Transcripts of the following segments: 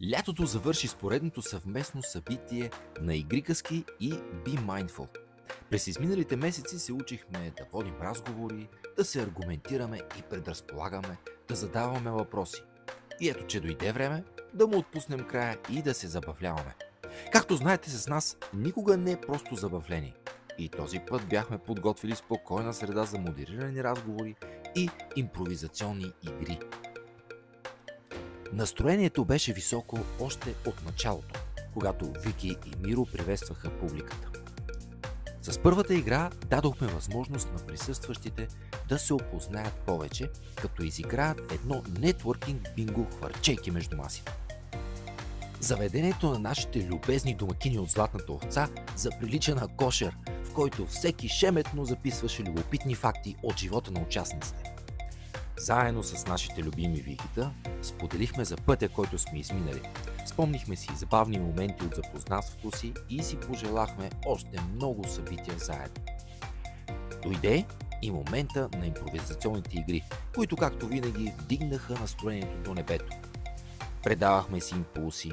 Лятото завърши с поредното съвместно събитие на Игрикаски и Be Mindful. През изминалите месеци се учихме да водим разговори, да се аргументираме и предразполагаме, да задаваме въпроси. И ето, че дойде време да му отпуснем края и да се забавляваме. Както знаете, с нас никога не е просто забавление. И този път бяхме подготвили спокойна среда за модерирани разговори и импровизационни игри. Настроението беше високо още от началото, когато Вики и Миро приветстваха публиката. С първата игра дадохме възможност на присъстващите да се опознаят повече, като изиграят едно нетворкинг бинго, хвърчейки между масите. Заведението на нашите любезни домакини от Златната овца заприлича на кошер, в който всеки шеметно записваше любопитни факти от живота на участниците. Заедно с нашите любими Викита споделихме за пътя, който сме изминали. Спомнихме си забавни моменти от запознанството си и си пожелахме още много събития заедно. Дойде и момента на импровизационните игри, които както винаги вдигнаха настроението до небето. Предавахме си импулси,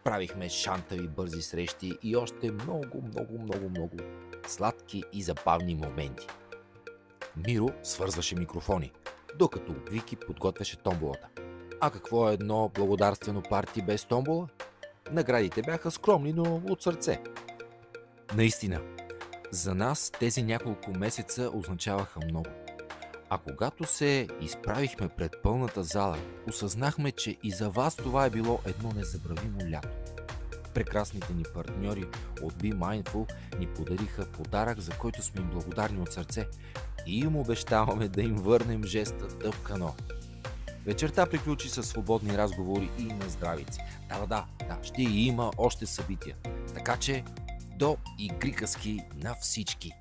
правихме шантави бързи срещи и още много сладки и забавни моменти. Миро свързваше микрофони, докато Вики подготвяше томболата. А какво е едно благодарствено парти без томбола? Наградите бяха скромни, но от сърце. Наистина, за нас тези няколко месеца означаваха много. А когато се изправихме пред пълната зала, осъзнахме, че и за вас това е било едно незабравимо лято. Прекрасните ни партньори от Be Mindful ни подариха подарък, за който сме им благодарни от сърце и им обещаваме да им върнем жеста тъпкано. Вечерта приключи със свободни разговори и на здравици. Да, ще има още събития. Така че до Игрикаски на всички!